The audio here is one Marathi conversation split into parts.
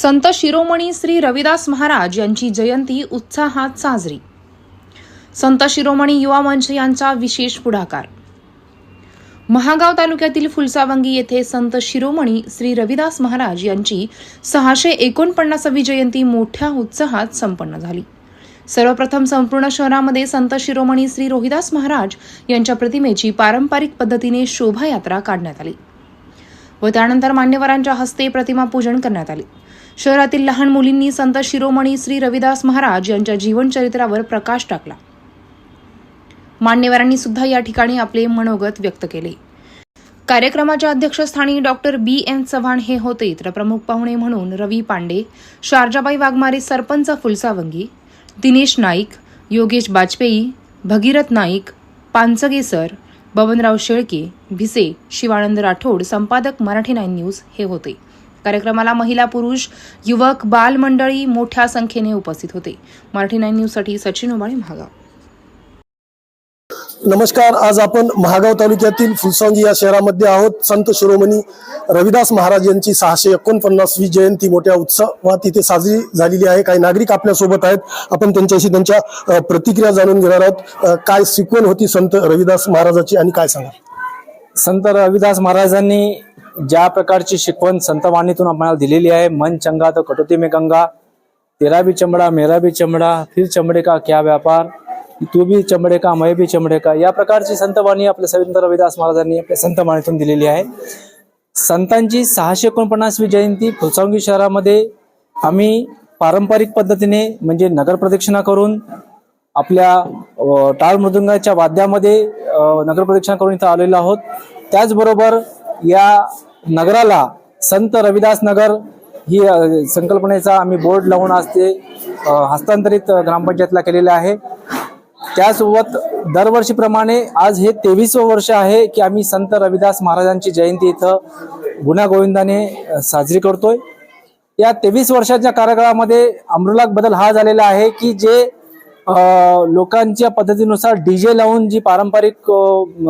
संत शिरोमणी श्री रविदास महाराज यांची जयंती उत्साहात साजरी। संत शिरोमणी युवा मंच यांचा विशेष पुढाकार। महागाव तालुक्यातील फुलसावंगी येथे संत शिरोमणी श्री रविदास महाराज यांची 649वी जयंती मोठ्या उत्साहात संपन्न झाली। सर्वप्रथम संपूर्ण शहरामध्ये संत शिरोमणी श्री रोहिदास महाराज यांच्या प्रतिमेची पारंपरिक पद्धतीने शोभायात्रा काढण्यात आली व त्यानंतर मान्यवरांच्या हस्ते प्रतिमा पूजन करण्यात आले। शहरातील लहान मुलींनी संत शिरोमणी श्री रविदास महाराज यांच्या जीवनचरित्रावर प्रकाश टाकला। मान्यवरांनी सुद्धा या ठिकाणी आपले मनोगत व्यक्त केले। कार्यक्रमाच्या अध्यक्षस्थानी डॉक्टर BN चव्हाण हे होते, तर प्रमुख पाहुणे म्हणून रवी पांडे, शारजाबाई वाघमारे सरपंच फुलसावंगी, दिनेश नाईक, योगेश बाजपेयी, भगीरथ नाईक, पानसगे सर, बबनराव शेळके, भिसे, शिवानंद राठोड, संपादक मराठी 9 न्यूज हे होते। कार्यक्रमाला महिला, पुरुष, युवक, बाल मंडळी मोठ्या संख्येने उपस्थित होते। मराठी 9 न्यूज साठी सचिन उबाळे, महागाव। नमस्कार, आज आपण महागाव तालुक्यातील फुलसावंगी या शहरामध्ये आहोत। संत शिरोमणी रविदास महाराज यांची 649वी जयंती मोठ्या उत्सवात इथे साजरी झालेली आहे। काही नागरिक आपल्या सोबत आहेत, आपण त्यांच्याशी त्यांच्या प्रतिक्रिया जाणून घेणार आहोत। काय शिकवण होती संत रविदास महाराजाची आणि काय सांगा? संत रविदास महाराजांनी ज्या प्रकारची शिकवण संतवाणीतून आपल्याला दिलेली आहे, मन चंगा तो कटौती में गंगा, तेरा भी चमड़ा मेरा भी चमड़ा, फिर चमड़े का क्या व्यापार, तू भी चमड़े का मैं भी चमड़े का, या प्रकारची संतवाणी आपल्या संत रविदास महाराजांनी आपल्या संतवाणीतून दिलेली आहे। संतांची 649वी जयंती फुलसावंगी शहरामध्ये आम्ही पारंपरिक पद्धतीने म्हणजे नगर प्रदक्षिणा करून आपल्या टाळ मृदुंगाच्या वाद्यामध्ये नगर प्रदक्षिणा करून इथं आलेलो आहोत। त्याचबरोबर या नगराला संत रविदास नगर ही संकल्पनेचा आम्ही बोर्ड लावून आज ते हस्तांतरित ग्रामपंचायतला केलेले आहे। त्यासोबत दरवर्षीप्रमाणे आज हे 23वे वर्ष आहे की आम्ही संत रविदास महाराजांची जयंती इथं गुण्यागोविंदाने साजरी करतोय। या 23 वर्षाच्या कार्यकाळामध्ये आमूलाग्र बदल हा झालेला आहे की जे लोकांच्या पद्धतीनुसार डीजे लावून जी पारंपरिक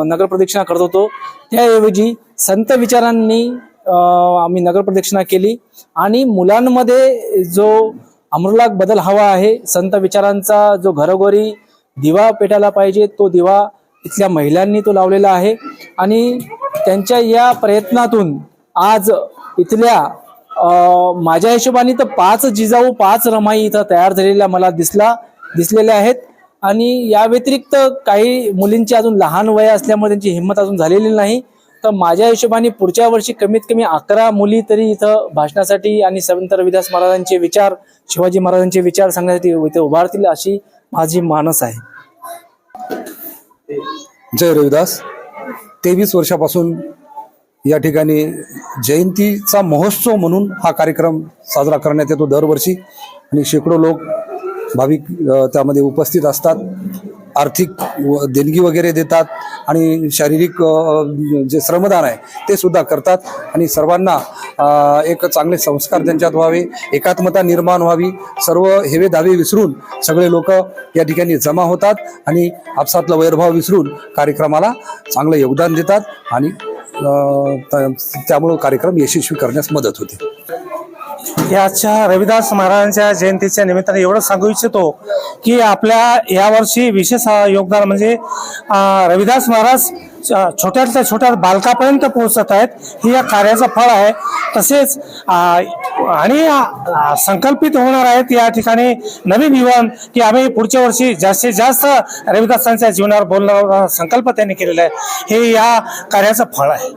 नगर प्रदक्षिणा करत होतो त्याऐवजी संत विचारांनी आम्ही नगर प्रदक्षिणा केली आणि मुलांमध्ये जो आमूलाग्र बदल हवा आहे, संत विचारांचा जो घरोघरी दिवा पेटायला पाहिजे तो दिवा इथल्या महिलांनी तो लावलेला आहे आणि त्यांच्या या प्रयत्नातून आज इथल्या माझ्या हिशोबाने तर 5 जिजाऊ 5 रमाई इथं तयार झालेल्या मला दिसलेल्या आहेत आणि या व्यतिरिक्त काही मुलींची अजून लहान वय असल्यामुळे त्यांची हिंमत अजून झालेली नाही। तर माझ्या हिशोबाने पुढच्या वर्षी कमीत कमी 11 मुली तरी इथं भाषणासाठी आणि संत रविदास महाराजांचे विचार, शिवाजी महाराजांचे विचार सांगण्यासाठी इथे उभारतील अशी माझी मानस आहे। जय रविदास। 23 वर्षापासून या ठिकाणी जयंतीचा महोत्सव म्हणून हा कार्यक्रम साजरा करण्यात येतो दरवर्षी आणि शेकडो लोक भाविक त्यामध्ये उपस्थित असतात, आर्थिक देणगी वगैरे देतात आणि शारीरिक जे श्रमदान आहे ते सुद्धा करतात आणि सर्वांना एक चांगले संस्कार त्यांच्यात व्हावे, एकात्मता निर्माण व्हावी, सर्व हेवे दावे विसरून सगळे लोक या ठिकाणी जमा होतात आणि आपसातला वैरभाव विसरून कार्यक्रमाला चांगलं योगदान देतात आणि त्यामुळे कार्यक्रम यशस्वी करण्यास मदत होते। याच्या रविदास महाराजांच्या जयंतीच्या निमित्ताने एवढं सांगू इच्छितो की आपल्या यावर्षी विशेष योगदान म्हणजे रविदास महाराज छोट्यातल्या छोट्या बालकापर्यंत पोहोचत आहेत, ही या कार्याचं फळ आहे। तसेच आणि संकल्पित होणार आहेत या ठिकाणी नवीन जीवन की आम्ही पुढच्या वर्षी जास्तीत जास्त रविदासांच्या जीवनावर बोलण्याचा संकल्प त्यांनी केलेला आहे। हे या कार्याचं फळ आहे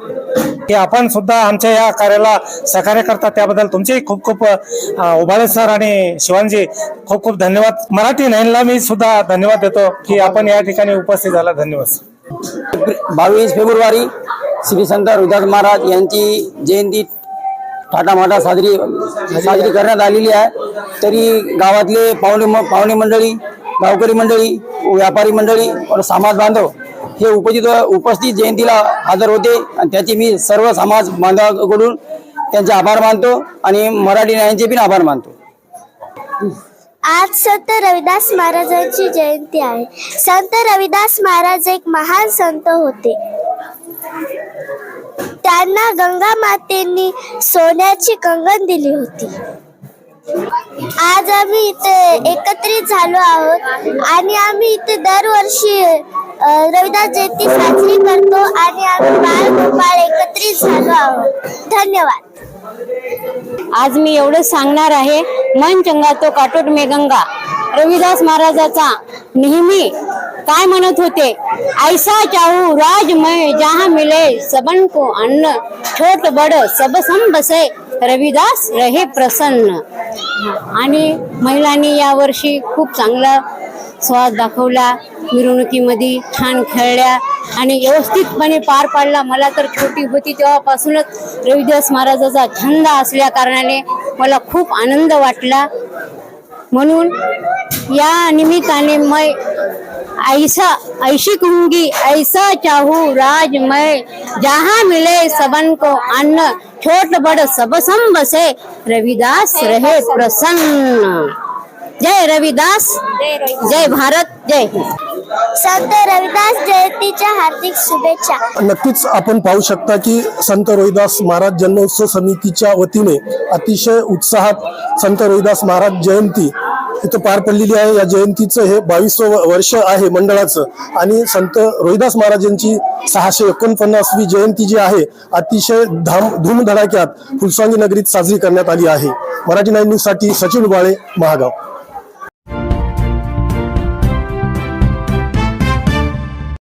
की आपण सुद्धा आमच्या या कार्याला सहकार्य करता, त्याबद्दल तुमचे खूप खूप उबाळे सर आणि शिवानजी खूप खूप धन्यवाद। मराठी 9ला मी सुद्धा धन्यवाद देतो की आपण या ठिकाणी उपस्थित झाला। धन्यवाद। 22 फेब्रुवारी श्री संत रविदास महाराज यांची जयंती थाटामाटा साजरी करण्यात आलेली आहे। तरी गावातले पाहुणे मंडळी, गावकरी मंडळी, व्यापारी मंडळी और समाज बांधव हे उपस्थित जयंतीला हजर होते आणि त्याची मी सर्व समाज बांधवांकडून त्यांचे आभार मानतो आणि मराठी 9चे पण आभार मानतो। आज संत रविदास महाराजांची जयंती आहे। संत रविदास महाराज एक महान संत होते। त्यांना गंगा मातेंनी सोन्याची कंगन दिली होती। आज आम्ही इथे एकत्रित झालो आहोत आणि आम्ही इथे दरवर्षी रविदास जयंती साजरी करतो आणि आम्ही बाळ एकत्रित झालो आहोत. धन्यवाद. आज मी एवढं सांगणार आहे, मन चंगा तो काटोट में गंगा. रविदास महाराजाचा नेहमी काय म्हणत होते, ऐसा चाहू राजमय जहाँ मिले सबन को अन्न, छोट बड सब सम बसे रविदास रहे प्रसन्न. आणि महिलांनी यावर्षी खूप चांगला स्वाद दाखवला, मिरवणुकीमध्ये छान खेळल्या आणि व्यवस्थितपणे पार पाडला. मला तर छोटी होती तेव्हापासूनच रविदास महाराजाचा छंद असल्या कारणाने मला खूप आनंद वाटला. म्हणून या निमित्ताने मैं ऐशी कहूंगी, ऐसा चाहू राजमय जहाँ मिले सबन को अन्न, छोट बड़ सब सम बसे रविदास रहे प्रसन्न. जय रविदास, जय भारत, जय हिंद. संत रविदास जयंतीच्या हार्दिक शुभेच्छा. नक्कीच आपण पाहू शकता की संत रोहिदास महाराज जन्मोत्सव समितीच्या वतीने अतिशय उत्साहात संत रोहिदास महाराज जयंती इथं पार पडलेली आहे. या जयंतीचं हे 22वं वर्ष आहे मंडळाचं आणि संत रोहिदास महाराजांची 649वी जयंती जी आहे अतिशय धूमधडाक्यात फुलसावंगी नगरीत साजरी करण्यात आली आहे. मराठी 9 न्यूज साठी सचिन उबाळे, महागाव.